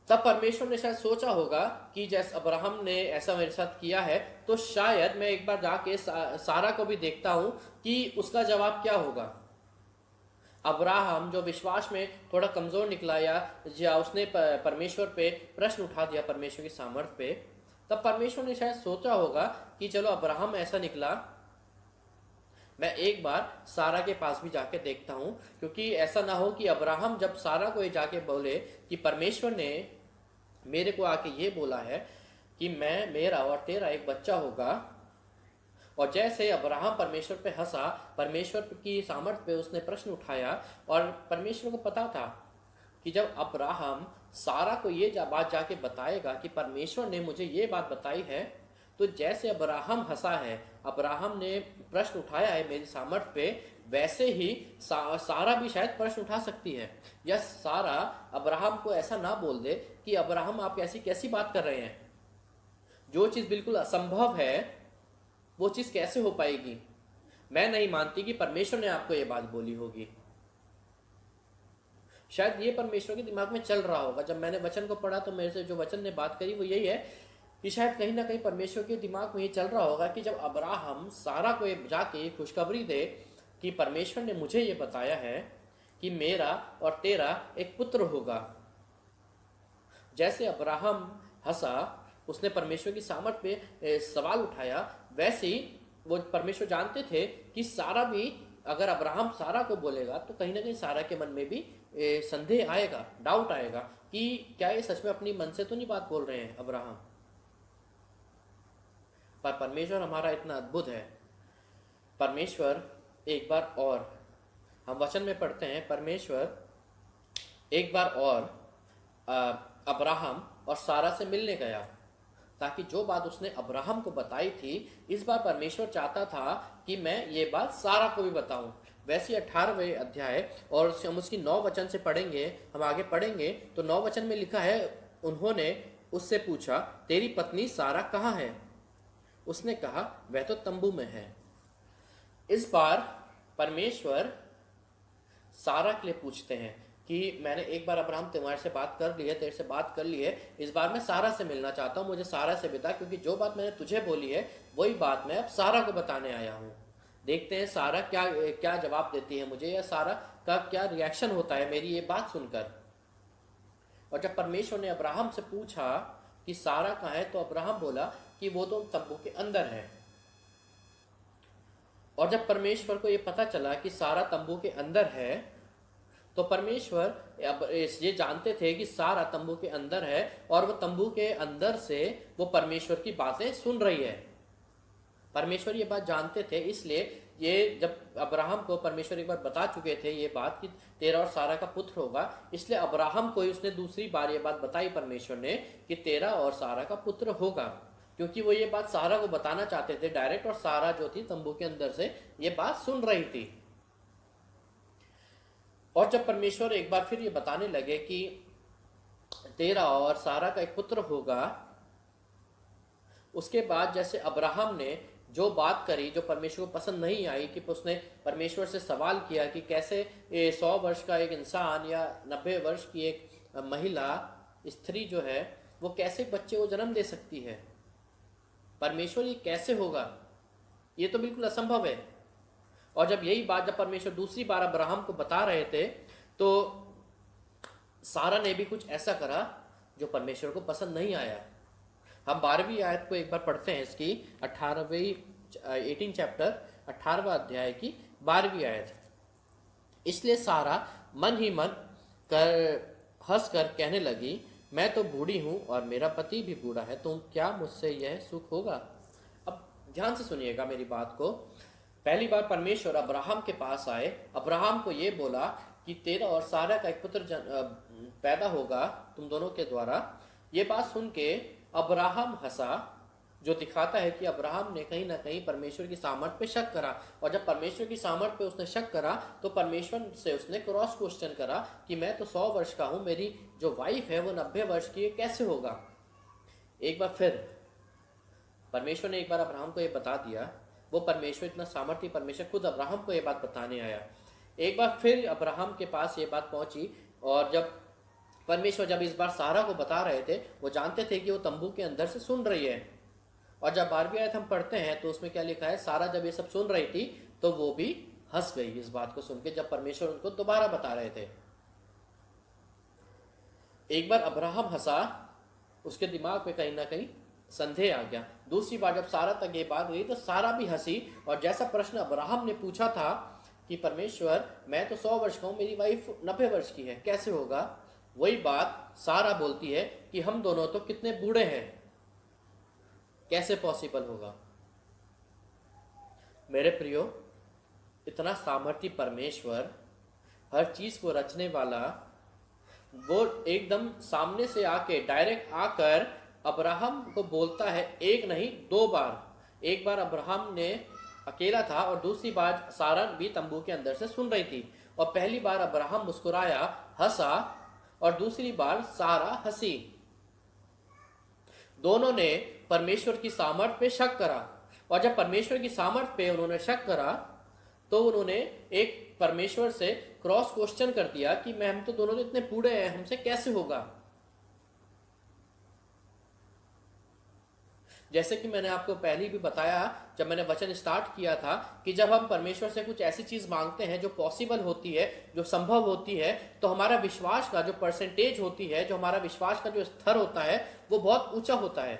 B: तब परमेश्वर ने शायद सोचा होगा कि जैसे अब्राहम ने ऐसा मेरे साथ किया है तो शायद मैं एक बार जाके सारा को भी देखता हूं कि उसका जवाब क्या होगा। अब्राहम जो विश्वास में थोड़ा कमज़ोर निकला या उसने परमेश्वर पे प्रश्न उठा दिया परमेश्वर की सामर्थ पे, तब परमेश्वर ने शायद सोचा होगा कि चलो अब्राहम ऐसा निकला, मैं एक बार सारा के पास भी जाके देखता हूँ, क्योंकि ऐसा ना हो कि अब्राहम जब सारा को जाके बोले कि परमेश्वर ने मेरे को आके ये बोला है कि मेरा और तेरा एक बच्चा होगा, और जैसे अब्राहम परमेश्वर पे हंसा, परमेश्वर की सामर्थ पे उसने प्रश्न उठाया, और परमेश्वर को पता था कि जब अब्राहम सारा को ये बात जाके बताएगा कि परमेश्वर ने मुझे ये बात बताई है, तो जैसे अब्राहम हंसा है, अब्राहम ने प्रश्न उठाया है मेरी सामर्थ पे, वैसे ही सारा भी शायद प्रश्न उठा सकती है। या सारा अब्राहम को ऐसा ना बोल दे कि अब्राहम आप ऐसी कैसी बात कर रहे हैं, जो चीज़ बिल्कुल असंभव है वो चीज़ कैसे हो पाएगी, मैं नहीं मानती कि परमेश्वर ने आपको ये बात बोली होगी। शायद ये परमेश्वर के दिमाग में चल रहा होगा। जब मैंने वचन को पढ़ा तो मेरे से जो वचन ने बात करी वो यही है कि शायद कहीं ना कहीं परमेश्वर के दिमाग में ये चल रहा होगा कि जब अब्राहम सारा को जाके खुशखबरी दे कि परमेश्वर ने मुझे ये बताया है कि मेरा और तेरा एक पुत्र होगा, जैसे अब्राहम हंसा, उसने परमेश्वर की सामर्थ पे सवाल उठाया, वैसे ही वो परमेश्वर जानते थे कि सारा भी अगर अब्राहम सारा को बोलेगा तो कहीं ना कहीं सारा के मन में भी संदेह आएगा, डाउट आएगा कि क्या ये सच में अपनी मन से तो नहीं बात बोल रहे हैं अब्राहम। पर परमेश्वर हमारा इतना अद्भुत है। परमेश्वर एक बार और, हम वचन में पढ़ते हैं, परमेश्वर एक बार और अब्राहम और सारा से मिलने गया, ताकि जो बात उसने अब्राहम को बताई थी, इस बार परमेश्वर चाहता था कि मैं ये बात सारा को भी बताऊं। वैसे 18वें अध्याय और हम उसकी 9 वचन से पढ़ेंगे, हम आगे पढ़ेंगे तो 9 वचन में लिखा है, उन्होंने उससे पूछा, तेरी पत्नी सारा कहाँ है? उसने कहा, वह तो तंबू में है। इस बार परमेश्वर सारा के लिए पूछते हैं कि मैंने एक बार अब्राहम तुम्हारे से बात कर ली है, तेरे से बात कर ली है, इस बार मैं सारा से मिलना चाहता हूँ, मुझे सारा से बता, क्योंकि जो बात मैंने तुझे बोली है वही बात मैं अब सारा को बताने आया हूँ। देखते हैं सारा क्या क्या जवाब देती है मुझे, या सारा का क्या रिएक्शन होता है मेरी ये बात सुनकर। और जब परमेश्वर ने अब्राहम से पूछा कि सारा कहाँ है, तो अब्राहम बोला कि वो तो तंबू के अंदर है। और जब परमेश्वर को ये पता चला कि सारा तंबू के अंदर है, तो परमेश्वर अब ये जानते थे कि सारा तंबू के अंदर है और वो तंबू के अंदर से वो परमेश्वर की बातें सुन रही है। परमेश्वर ये बात जानते थे, इसलिए ये जब अब्राहम को परमेश्वर एक बार बता चुके थे ये बात कि तेरा और सारा का पुत्र होगा, इसलिए अब्राहम को ही उसने दूसरी बार ये बात बताई परमेश्वर ने कि तेरा और सारा का पुत्र होगा, क्योंकि वो ये बात सारा को बताना चाहते थे डायरेक्ट, और सारा जो थी तंबू के अंदर से ये बात सुन रही थी। और जब परमेश्वर एक बार फिर ये बताने लगे कि तेरा और सारा का एक पुत्र होगा, उसके बाद जैसे अब्राहम ने जो बात करी जो परमेश्वर को पसंद नहीं आई, कि उसने परमेश्वर से सवाल किया कि कैसे 100 वर्ष का एक इंसान या 90 वर्ष की एक महिला स्त्री जो है वो कैसे बच्चे को जन्म दे सकती है, परमेश्वर ये कैसे होगा, ये तो बिल्कुल असंभव है। और जब यही बात जब परमेश्वर दूसरी बार अब्राहम को बता रहे थे, तो सारा ने भी कुछ ऐसा करा जो परमेश्वर को पसंद नहीं आया। हम 12वीं आयत को एक बार पढ़ते हैं, इसकी 18 चैप्टर 18वां अध्याय की 12वीं आयत। इसलिए सारा मन ही मन हंस कर कहने लगी, मैं तो बूढ़ी हूँ और मेरा पति भी बूढ़ा है, तो क्या मुझसे यह सुख होगा? अब ध्यान से सुनिएगा मेरी बात को। पहली बार परमेश्वर अब्राहम के पास आए, अब्राहम को ये बोला कि तेरा और सारा का एक पुत्र पैदा होगा तुम दोनों के द्वारा। ये बात सुन के अब्राहम हंसा, जो दिखाता है कि अब्राहम ने कहीं ना कहीं परमेश्वर की सामर्थ पे शक करा। और जब परमेश्वर की सामर्थ पे उसने शक करा तो परमेश्वर से उसने क्रॉस क्वेश्चन करा कि मैं तो 100 वर्ष का हूँ, मेरी जो वाइफ है वो 90 वर्ष की है, कैसे होगा? एक बार फिर परमेश्वर ने एक बार अब्राहम को ये बता दिया। वो परमेश्वर इतना सामर्थ्य परमेश्वर खुद अब्राहम को ये बात बताने आया। एक बार फिर अब्राहम के पास ये बात पहुंची, और जब परमेश्वर जब इस बार सारा को बता रहे थे, वो जानते थे कि वो तंबू के अंदर से सुन रही है। और जब 12वीं आयत हम पढ़ते हैं तो उसमें क्या लिखा है, सारा जब ये सब सुन रही थी तो वो भी हंस गई इस बात को सुन के, जब परमेश्वर उनको दोबारा बता रहे थे। एक बार अब्राहम हंसा, उसके दिमाग में कहीं ना कहीं संदेह आ गया। दूसरी बार जब सारा तक ये बात हुई तो सारा भी हंसी, और जैसा प्रश्न अब्राहम ने पूछा था कि परमेश्वर मैं तो 100 वर्ष का हूँ, मेरी वाइफ 90 वर्ष की है, कैसे होगा, वही बात सारा बोलती है कि हम दोनों तो कितने बूढ़े हैं, कैसे पॉसिबल होगा। मेरे प्रियो, इतना सामर्थ्य परमेश्वर, हर चीज को रचने वाला, वो एकदम सामने से आके डायरेक्ट आकर अब्राहम को बोलता है, एक नहीं 2 बार। एक बार अब्राहम ने अकेला था और दूसरी बार सारा भी तंबू के अंदर से सुन रही थी। और पहली बार अब्राहम मुस्कुराया, हंसा, और दूसरी बार सारा हंसी। दोनों ने परमेश्वर की सामर्थ पे शक करा। और जब परमेश्वर की सामर्थ पे उन्होंने शक करा तो उन्होंने एक परमेश्वर से क्रॉस क्वेश्चन कर दिया कि मैं हम तो दोनों तो इतने बूढ़े हैं, हमसे कैसे होगा। जैसे कि मैंने आपको पहले भी बताया जब मैंने वचन स्टार्ट किया था कि जब हम परमेश्वर से कुछ ऐसी चीज मांगते हैं जो पॉसिबल होती है, जो संभव होती है, तो हमारा विश्वास का जो परसेंटेज होती है, जो हमारा विश्वास का जो स्तर होता है, वो बहुत ऊंचा होता है।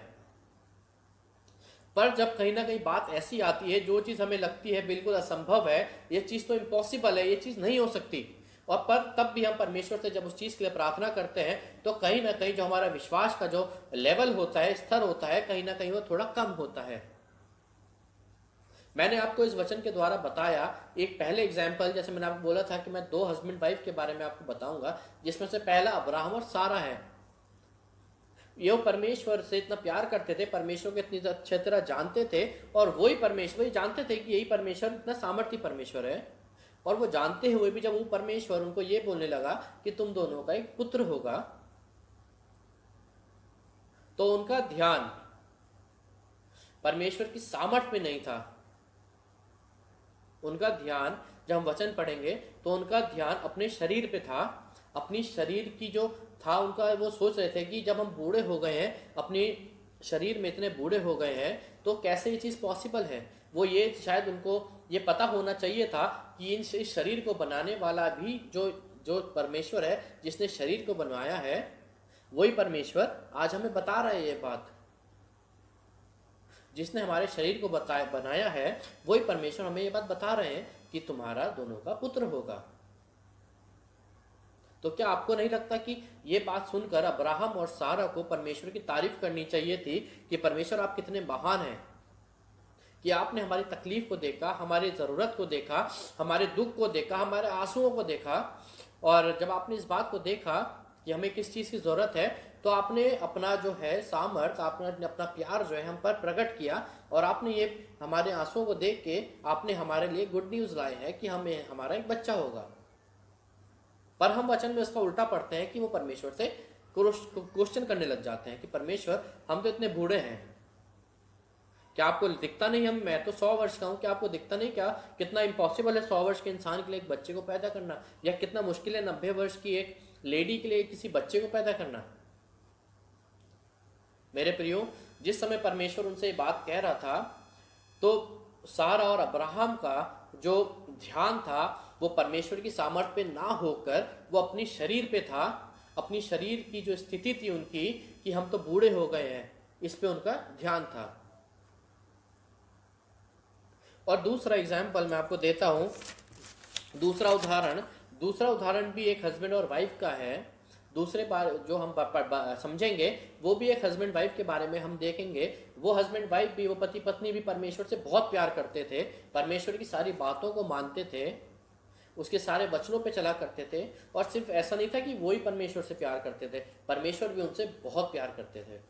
B: पर जब कहीं ना कहीं बात ऐसी आती है, जो चीज हमें लगती है बिल्कुल असंभव है, ये चीज तो इम्पॉसिबल है, ये चीज नहीं हो सकती, और पर तब भी हम परमेश्वर से जब उस चीज के लिए प्रार्थना करते हैं तो कहीं ना कहीं जो हमारा विश्वास का जो लेवल होता है, स्तर होता है, कहीं ना कहीं वो थोड़ा कम होता है। मैंने आपको इस वचन के द्वारा बताया एक पहले एग्जाम्पल, जैसे मैंने आपको बोला था कि मैं 2 हस्बैंड वाइफ के बारे में आपको बताऊंगा, जिसमें से पहला अब्राहम और सारा है। ये परमेश्वर से इतना प्यार करते थे, परमेश्वर को इतनी अच्छी तरह जानते थे, और वही परमेश्वर जानते थे कि यही परमेश्वर इतना सामर्थ्य परमेश्वर है। और वो जानते हुए भी जब वो परमेश्वर उनको ये बोलने लगा कि तुम दोनों का एक पुत्र होगा, तो उनका ध्यान परमेश्वर की सामर्थ में नहीं था। उनका ध्यान, जब हम वचन पढ़ेंगे तो उनका ध्यान अपने शरीर पे था, अपनी शरीर की जो था उनका, वो सोच रहे थे कि जब हम बूढ़े हो गए हैं, अपने शरीर में इतने बूढ़े हो गए हैं, तो कैसे ये चीज़ पॉसिबल है। वो ये शायद उनको ये पता होना चाहिए था कि इस शरीर को बनाने वाला भी जो जो परमेश्वर है, जिसने शरीर को बनवाया है, वही परमेश्वर आज हमें बता रहे हैं ये बात। जिसने हमारे शरीर को बनाया है, वही परमेश्वर हमें ये बात बता रहे हैं कि तुम्हारा दोनों का पुत्र होगा। तो क्या आपको नहीं लगता कि ये बात सुनकर अब्राहम और सारा को परमेश्वर की तारीफ करनी चाहिए थी कि परमेश्वर आप कितने महान हैं, कि आपने हमारी तकलीफ को देखा, हमारी ज़रूरत को देखा, हमारे दुख को देखा, हमारे आंसुओं को देखा, और जब आपने इस बात को देखा कि हमें किस चीज़ की ज़रूरत है, तो आपने अपना जो है सामर्थ, आपने अपना प्यार जो है हम पर प्रकट किया, और आपने ये हमारे आंसुओं को देख के आपने हमारे लिए गुड न्यूज़ लाए हैं कि हमें हमारा एक बच्चा होगा। पर हम वचन में उसका उल्टा पढ़ते हैं कि वो परमेश्वर से क्वेश्चन करने लग जाते हैं कि परमेश्वर हम तो इतने बूढ़े हैं, क्या आपको दिखता नहीं, मैं तो 100 वर्ष का हूँ, क्या आपको दिखता नहीं क्या कितना इम्पॉसिबल है 100 वर्ष के इंसान के लिए एक बच्चे को पैदा करना, या कितना मुश्किल है 90 वर्ष की एक लेडी के लिए किसी बच्चे को पैदा करना। मेरे प्रियो, जिस समय परमेश्वर उनसे ये बात कह रहा था, तो सारा और अब्राहम का जो ध्यान था वो परमेश्वर की सामर्थ पे ना होकर वो अपनी शरीर पे था, अपनी शरीर की जो स्थिति थी उनकी कि हम तो बूढ़े हो गए हैं, इस पे उनका ध्यान था। और दूसरा एग्जाम्पल मैं आपको देता हूँ, दूसरा उदाहरण भी एक हस्बैंड और वाइफ का है। दूसरे बार जो हम समझेंगे वो भी एक हस्बैंड वाइफ के बारे में हम देखेंगे। वो हस्बैंड वाइफ भी, वो पति पत्नी भी परमेश्वर से बहुत प्यार करते थे, परमेश्वर की सारी बातों को मानते थे, उसके सारे वचनों पे चला करते थे। और सिर्फ ऐसा नहीं था कि वो ही परमेश्वर से प्यार करते थे, परमेश्वर भी उनसे बहुत प्यार करते थे।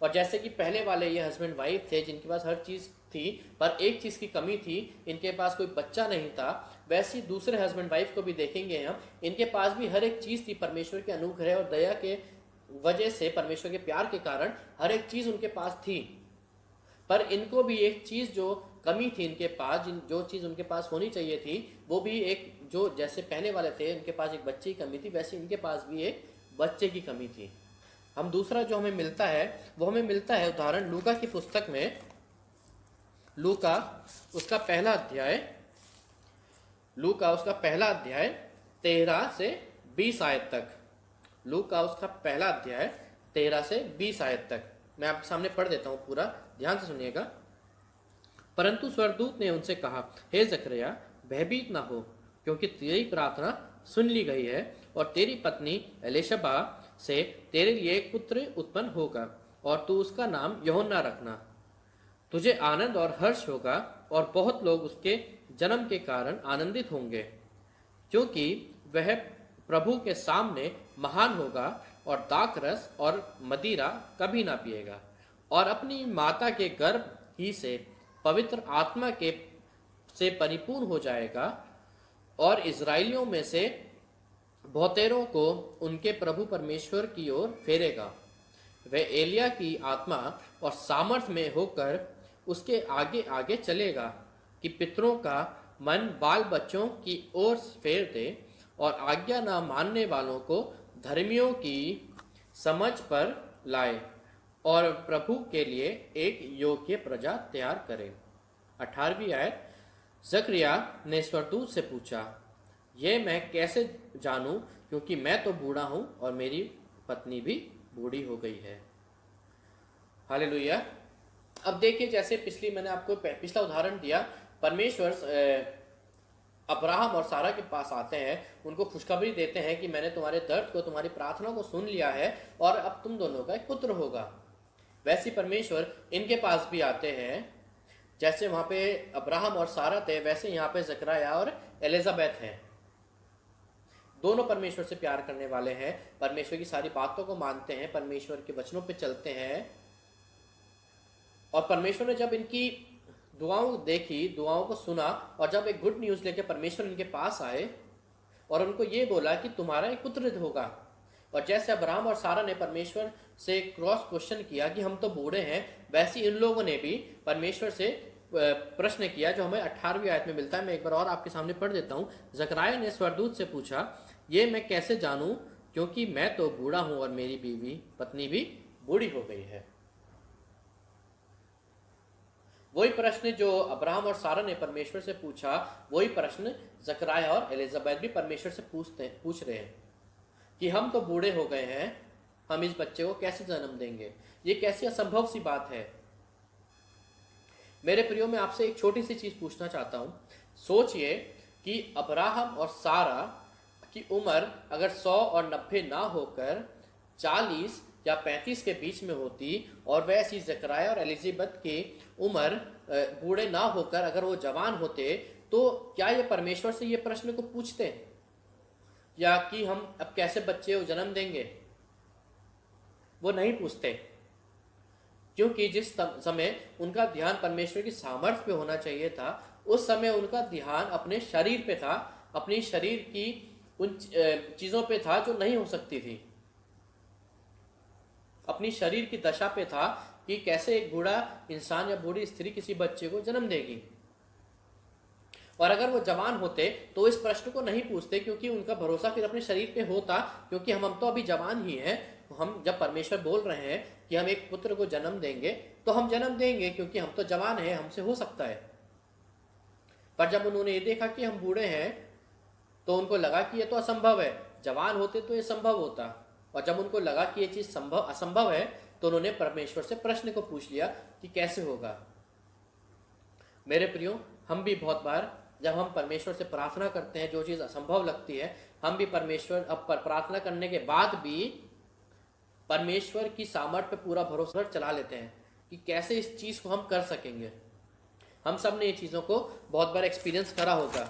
B: और जैसे कि पहले वाले ये हस्बैंड वाइफ थे जिनके पास हर चीज़ थी, पर एक चीज़ की कमी थी, इनके पास कोई बच्चा नहीं था, वैसे ही दूसरे हस्बैंड वाइफ को भी देखेंगे हम, इनके पास भी हर एक चीज़ थी। परमेश्वर के अनुग्रह और दया के वजह से, परमेश्वर के प्यार के कारण हर एक चीज़ उनके पास थी, पर इनको भी एक चीज़ जो कमी थी इनके पास, जो चीज़ उनके पास होनी चाहिए थी, वो भी एक, जो जैसे पहले वाले थे इनके पास एक बच्चे की कमी थी, वैसे इनके पास भी एक बच्चे की कमी थी। हम दूसरा जो हमें मिलता है वो हमें मिलता है उदाहरण लूका की पुस्तक में, लूका उसका पहला अध्याय 13 से 20 आयत तक। लूका उसका पहला अध्याय 13 से 20 आयत तक मैं आपके सामने पढ़ देता हूँ, पूरा ध्यान से सुनिएगा। परंतु स्वर्गदूत ने उनसे कहा, हे जकरिया, भयभीत ना हो, क्योंकि तेरी प्रार्थना सुन ली गई है, और तेरी पत्नी एलिशबा से तेरे लिए एक पुत्र उत्पन्न होगा, और तू उसका नाम यूहन्ना रखना। तुझे आनंद और हर्ष होगा, और बहुत लोग उसके जन्म के कारण आनंदित होंगे, क्योंकि वह प्रभु के सामने महान होगा और दाखरस और मदिरा कभी ना पिएगा, और अपनी माता के गर्भ ही से पवित्र आत्मा के से परिपूर्ण हो जाएगा, और इज़राइलियों में से बहुतेरों को उनके प्रभु परमेश्वर की ओर फेरेगा। वह एलिया की आत्मा और सामर्थ्य में होकर उसके आगे आगे चलेगा कि पितरों का मन बाल बच्चों की ओर फेर दे, और आज्ञा न मानने वालों को धर्मियों की समझ पर लाए, और प्रभु के लिए एक योग्य प्रजा तैयार करे। 18वीं आयत। जकरिया ने स्वर्गदूत से पूछा, ये मैं कैसे जानूं, क्योंकि मैं तो बूढ़ा हूं और मेरी पत्नी भी बूढ़ी हो गई है। हालेलुया। अब देखिए, जैसे मैंने आपको पिछला उदाहरण दिया, परमेश्वर अब्राहम और सारा के पास आते हैं, उनको खुशखबरी देते हैं कि मैंने तुम्हारे दर्द को, तुम्हारी प्रार्थना को सुन लिया है और अब तुम दोनों का एक पुत्र होगा। वैसे परमेश्वर इनके पास भी आते हैं, जैसे वहाँ पे अब्राहम और सारा थे, वैसे यहाँ पे जकरिया और एलिजाबेथ हैं। दोनों परमेश्वर से प्यार करने वाले हैं, परमेश्वर की सारी बातों को मानते हैं, परमेश्वर के वचनों पे चलते हैं। और परमेश्वर ने जब इनकी दुआओं देखी, दुआओं को सुना, और जब एक गुड न्यूज़ लेकर परमेश्वर इनके पास आए और उनको ये बोला कि तुम्हारा एक पुत्र होगा, और जैसे अब्राहम और सारा ने परमेश्वर से क्रॉस क्वेश्चन किया कि हम तो बूढ़े हैं, वैसे इन लोगों ने भी परमेश्वर से प्रश्न किया, जो हमें 18वीं आयत में मिलता है। मैं एक बार और आपके सामने पढ़ देता हूँ। जकरिया ने स्वर्गदूत से पूछा, ये मैं कैसे जानूं, क्योंकि मैं तो बूढ़ा हूं और मेरी पत्नी भी बूढ़ी हो गई है। वही प्रश्न जो अब्राहम और सारा ने परमेश्वर से पूछा, वही प्रश्न जकरिया और एलिजाबेथ भी परमेश्वर से पूछ रहे हैं कि हम तो बूढ़े हो गए हैं, हम इस बच्चे को कैसे जन्म देंगे। ये कैसी असंभव सी बात है। मेरे प्रियो, मैं आपसे एक छोटी सी चीज पूछना चाहता हूं। सोचिए कि अब्राहम और सारा की उम्र अगर 100 और 90 ना होकर 40 या 35 के बीच में होती, और वैसी जकरिया और एलिजाबेथ की उम्र बूढ़े ना होकर अगर वो जवान होते, तो क्या ये परमेश्वर से ये प्रश्न को पूछते या कि हम अब कैसे बच्चे को जन्म देंगे? वो नहीं पूछते, क्योंकि जिस समय उनका ध्यान परमेश्वर की सामर्थ्य पे होना चाहिए था, उस समय उनका ध्यान अपने शरीर पे था, अपनी शरीर की उन चीजों पे था जो नहीं हो सकती थी, अपनी शरीर की दशा पे था कि कैसे एक बूढ़ा इंसान या बूढ़ी स्त्री किसी बच्चे को जन्म देगी। और अगर वो जवान होते तो इस प्रश्न को नहीं पूछते, क्योंकि उनका भरोसा फिर अपने शरीर पे होता, क्योंकि हम तो अभी जवान ही हैं। हम जब परमेश्वर बोल रहे हैं कि हम एक पुत्र को जन्म देंगे, तो हम जन्म देंगे, क्योंकि हम तो जवान हैं, हमसे हो सकता है। पर जब उन्होंने ये देखा कि हम बूढ़े हैं, तो उनको लगा कि ये तो असंभव है। जवान होते तो ये संभव होता, और जब उनको लगा कि ये चीज असंभव है, तो उन्होंने परमेश्वर से प्रश्न को पूछ लिया कि कैसे होगा। मेरे प्रियो, हम भी बहुत बार जब हम परमेश्वर से प्रार्थना करते हैं, जो चीज असंभव लगती है, हम भी परमेश्वर अब प्रार्थना करने के बाद भी परमेश्वर की सामर्थ्य पे पूरा भरोसा चला लेते हैं कि कैसे इस चीज को हम कर सकेंगे। हम सब ने ये चीजों को बहुत बार एक्सपीरियंस करा होगा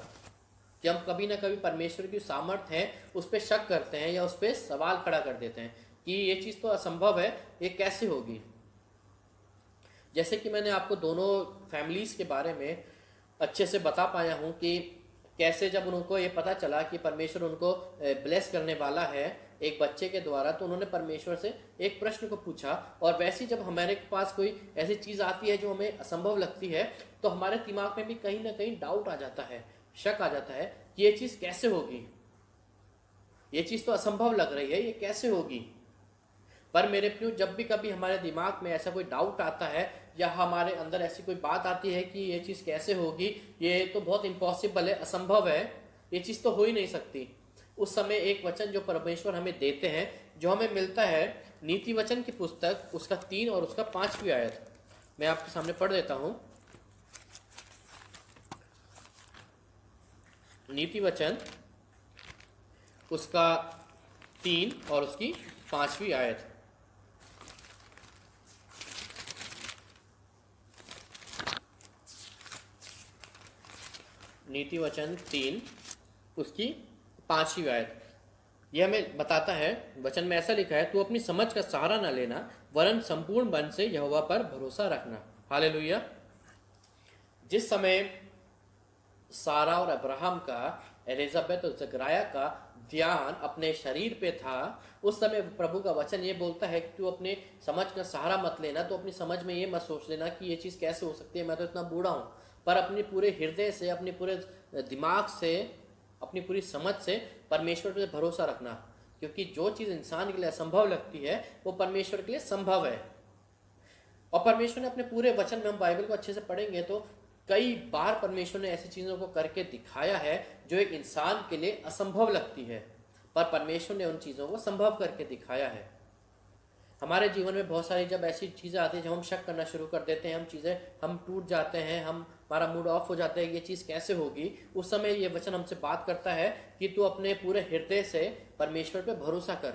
B: कि हम कभी ना कभी परमेश्वर की सामर्थ्य है उस पर शक करते हैं या उस पर सवाल खड़ा कर देते हैं कि ये चीज़ तो असंभव है, ये कैसे होगी। जैसे कि मैंने आपको दोनों फैमिलीज़ के बारे में अच्छे से बता पाया हूँ कि कैसे जब उनको ये पता चला कि परमेश्वर उनको ब्लेस करने वाला है एक बच्चे के द्वारा, तो उन्होंने परमेश्वर से एक प्रश्न को पूछा। और वैसे जब हमारे पास कोई ऐसी चीज़ आती है जो हमें असंभव लगती है, तो हमारे दिमाग में भी कहीं ना कहीं डाउट आ जाता है, शक आ जाता है कि ये चीज़ कैसे होगी, ये चीज़ तो असंभव लग रही है, ये कैसे होगी। पर मेरे प्रियो, जब भी कभी हमारे दिमाग में ऐसा कोई डाउट आता है या हमारे अंदर ऐसी कोई बात आती है कि ये चीज़ कैसे होगी, ये तो बहुत इम्पॉसिबल है, असंभव है, ये चीज़ तो हो ही नहीं सकती, उस समय एक वचन जो परमेश्वर हमें देते हैं, जो हमें मिलता है नीति वचन की पुस्तक, उसका 3 और उसका 5वीं आयत, मैं आपके सामने पढ़ देता हूँ। नीति वचन उसका 3 और उसकी 5वीं आयत। नीति वचन 3 उसकी 5वीं आयत। यह हमें बताता है, वचन में ऐसा लिखा है, तू अपनी समझ का सहारा न लेना वरन संपूर्ण मन से यहोवा पर भरोसा रखना। हालेलुया। जिस समय सारा और अब्राहम का, एलिजाबेथ और जकराया का ध्यान अपने शरीर पे था, उस समय प्रभु का वचन ये बोलता है कि तू अपने समझ का सहारा मत लेना। तो अपनी समझ में ये मत सोच लेना कि ये चीज़ कैसे हो सकती है, मैं तो इतना बूढ़ा हूँ, पर अपने पूरे हृदय से, अपने पूरे दिमाग से, अपनी पूरी समझ से परमेश्वर पर भरोसा रखना। क्योंकि जो चीज़ इंसान के लिए असंभव लगती है वो परमेश्वर के लिए संभव है। और परमेश्वर ने अपने पूरे वचन में, हम बाइबल को अच्छे से पढ़ेंगे तो कई बार परमेश्वर ने ऐसी चीज़ों को करके दिखाया है जो एक इंसान के लिए असंभव लगती है, पर परमेश्वर ने उन चीज़ों को संभव करके दिखाया है। हमारे जीवन में बहुत सारी जब ऐसी चीज़ें आती हैं जब हम शक करना शुरू कर देते हैं, हम टूट जाते हैं, हमारा मूड ऑफ हो जाता है, ये चीज़ कैसे होगी, उस समय ये वचन हमसे बात करता है कि तू अपने पूरे हृदय से परमेश्वर पे भरोसा कर।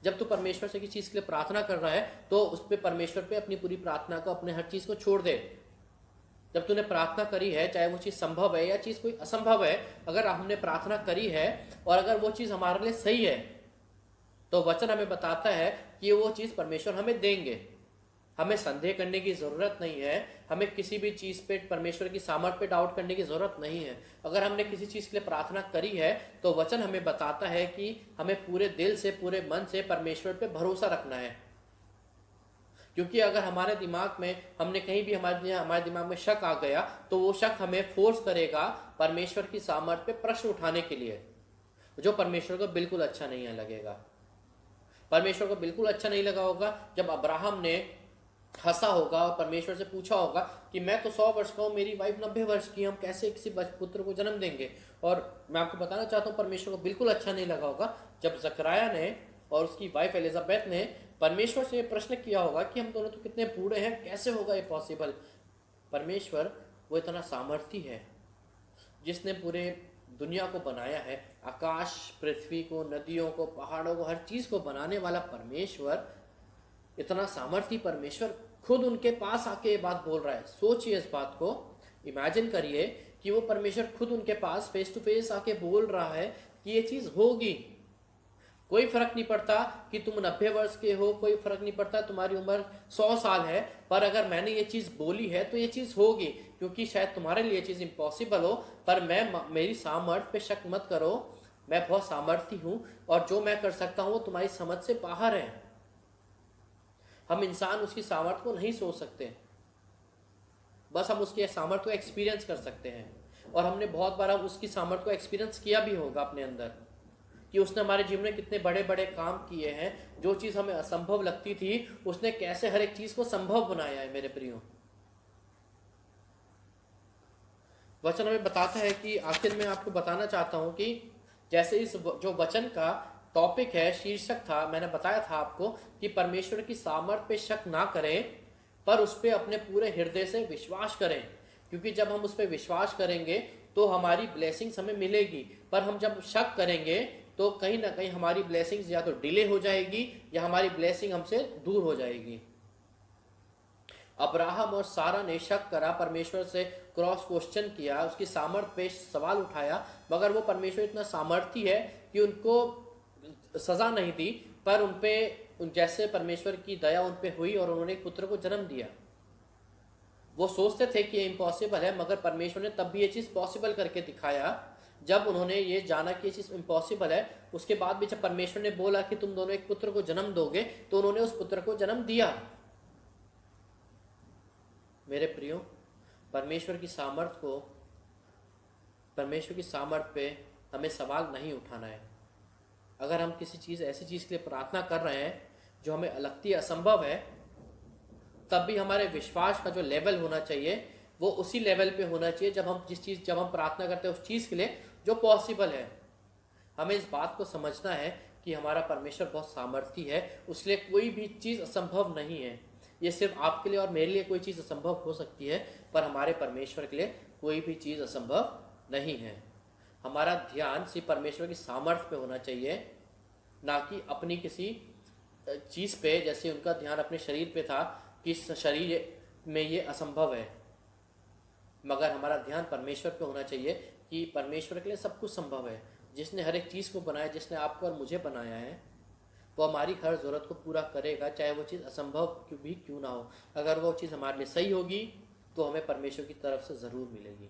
B: जब तू परमेश्वर से किसी चीज़ के लिए प्रार्थना कर रहा है तो उस पर परमेश्वर पे अपनी पूरी प्रार्थना को, अपने हर चीज़ को छोड़ दे। जब तूने प्रार्थना करी है, चाहे वो चीज़ संभव है या चीज़ कोई असंभव है, अगर हमने प्रार्थना करी है और अगर वो चीज़ हमारे लिए सही है तो वचन हमें बताता है कि वो चीज़ परमेश्वर हमें देंगे। हमें संदेह करने की ज़रूरत नहीं है, हमें किसी भी चीज़ पे परमेश्वर की सामर्थ पे डाउट करने की ज़रूरत नहीं है। अगर हमने किसी चीज़ के लिए प्रार्थना करी है तो वचन हमें बताता है कि हमें पूरे दिल से, पूरे मन से परमेश्वर पे भरोसा रखना है। क्योंकि अगर हमारे दिमाग में, हमने कहीं भी हमारे दिमाग में शक आ गया तो वो शक हमें फोर्स करेगा परमेश्वर की सामर्थ पे प्रश्न उठाने के लिए, जो परमेश्वर को बिल्कुल अच्छा नहीं लगेगा। परमेश्वर को बिल्कुल अच्छा नहीं लगा होगा जब अब्राहम ने हंसा होगा और परमेश्वर से पूछा होगा कि मैं तो 100 वर्ष का हूँ, मेरी वाइफ 90 वर्ष की, हम कैसे किसी पुत्र को जन्म देंगे। और मैं आपको बताना चाहता हूँ परमेश्वर को बिल्कुल अच्छा नहीं लगा होगा जब जकराया ने और उसकी वाइफ एलिजाबेथ ने परमेश्वर से प्रश्न किया होगा कि हम दोनों तो कितने बूढ़े हैं, कैसे होगा ये पॉसिबल। परमेश्वर वो इतना सामर्थी है जिसने पूरे दुनिया को बनाया है, आकाश, पृथ्वी को, नदियों को, पहाड़ों को, हर चीज़ को बनाने वाला परमेश्वर, इतना सामर्थी परमेश्वर खुद उनके पास आके ये बात बोल रहा है। सोचिए इस बात को, इमेजिन करिए कि वो परमेश्वर खुद उनके पास फेस टू फेस आके बोल रहा है कि ये चीज़ होगी। कोई फर्क नहीं पड़ता कि तुम 90 वर्ष के हो, कोई फर्क नहीं पड़ता तुम्हारी उम्र 100 साल है, पर अगर मैंने ये चीज़ बोली है तो ये चीज़ होगी। क्योंकि शायद तुम्हारे लिए ये चीज़ इम्पॉसिबल हो, पर मेरी सामर्थ पे शक मत करो, मैं बहुत सामर्थी हूँ और जो मैं कर सकता हूँ वो तुम्हारी समझ से बाहर है। हम इंसान उसकी सामर्थ को नहीं सोच सकते, बस हम उसकी सामर्थ को एक्सपीरियंस कर सकते हैं। और हमने बहुत बार उसकी सामर्थ को एक्सपीरियंस किया भी होगा अपने अंदर कि उसने हमारे जीवन में कितने बड़े बड़े काम किए हैं। जो चीज़ हमें असंभव लगती थी उसने कैसे हर एक चीज़ को संभव बनाया है। मेरे प्रियो, वचन हमें बताता है कि आखिर में आपको बताना चाहता हूं कि जैसे इस जो वचन का टॉपिक है, शीर्षक था, मैंने बताया था आपको कि परमेश्वर की सामर्थ पे शक ना करें पर उस पर अपने पूरे हृदय से विश्वास करें। क्योंकि जब हम उस पर विश्वास करेंगे तो हमारी ब्लेसिंग्स हमें मिलेगी, पर हम जब शक करेंगे तो कहीं ना कहीं हमारी ब्लेसिंग्स या तो डिले हो जाएगी या हमारी ब्लेसिंग हमसे दूर हो जाएगी। अब्राहम और सारा ने शक करा, परमेश्वर से क्रॉस क्वेश्चन किया, उसकी सामर्थ पे सवाल उठाया, मगर वो परमेश्वर इतना सामर्थी है कि उनको सजा नहीं दी, पर उनपे जैसे परमेश्वर की दया उन पे हुई और उन्होंने एक पुत्र को जन्म दिया। वो सोचते थे कि ये इम्पॉसिबल है, मगर परमेश्वर ने तब भी ये चीज़ पॉसिबल करके दिखाया। जब उन्होंने ये जाना कि ये चीज़ इम्पॉसिबल है, उसके बाद भी जब परमेश्वर ने बोला कि तुम दोनों एक पुत्र को जन्म दोगे, तो उन्होंने उस पुत्र को जन्म दिया। मेरे प्रियो, परमेश्वर की सामर्थ पे हमें सवाल नहीं उठाना है। अगर हम किसी चीज़, ऐसी चीज़ के लिए प्रार्थना कर रहे हैं जो हमें लगती है असंभव है, तब भी हमारे विश्वास का जो लेवल होना चाहिए वो उसी लेवल पे होना चाहिए जब हम प्रार्थना करते हैं उस चीज़ के लिए जो पॉसिबल है। हमें इस बात को समझना है कि हमारा परमेश्वर बहुत सामर्थी है, उसके लिए कोई भी चीज़ असंभव नहीं है। ये सिर्फ आपके लिए और मेरे लिए कोई चीज़ असंभव हो सकती है, पर हमारे परमेश्वर के लिए कोई भी चीज़ असंभव नहीं है। हमारा ध्यान सिर्फ परमेश्वर की सामर्थ्य पे होना चाहिए, ना कि अपनी किसी चीज़ पे, जैसे उनका ध्यान अपने शरीर पे था कि शरीर में ये असंभव है। मगर हमारा ध्यान परमेश्वर पे होना चाहिए कि परमेश्वर के लिए सब कुछ संभव है। जिसने हर एक चीज़ को बनाया, जिसने आपको और मुझे बनाया है, वो हमारी हर ज़रूरत को पूरा करेगा, चाहे वो चीज़ असंभव भी क्यों ना हो। अगर वो चीज़ हमारे लिए सही होगी तो हमें परमेश्वर की तरफ से ज़रूर मिलेगी।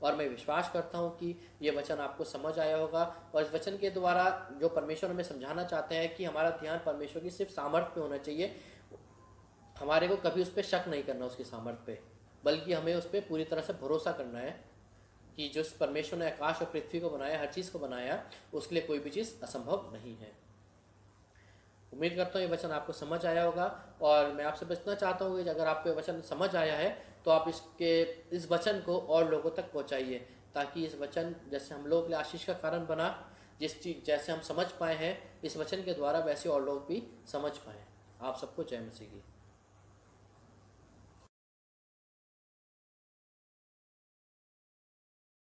B: और मैं विश्वास करता हूँ कि ये वचन आपको समझ आया होगा, और इस वचन के द्वारा जो परमेश्वर हमें समझाना चाहते हैं कि हमारा ध्यान परमेश्वर की सिर्फ सामर्थ्य पे होना चाहिए। हमारे को कभी उस पर शक नहीं करना उसकी सामर्थ्य पे, बल्कि हमें उस पर पूरी तरह से भरोसा करना है कि जो परमेश्वर ने आकाश और पृथ्वी को बनाया, हर चीज़ को बनाया, उसके लिए कोई भी चीज़ असंभव नहीं है। उम्मीद करता हूँ ये वचन आपको समझ आया होगा, और मैं आपसे बचना चाहता हूँ कि अगर आपको ये वचन समझ आया है तो आप इस वचन को और लोगों तक पहुँचाइए, ताकि इस वचन जैसे हम लोग के लिए आशीष का कारण बना, जिस चीज़ जैसे हम समझ पाए हैं इस वचन के द्वारा, वैसे और लोग भी समझ पाएँ। आप सबको जय मसीह की।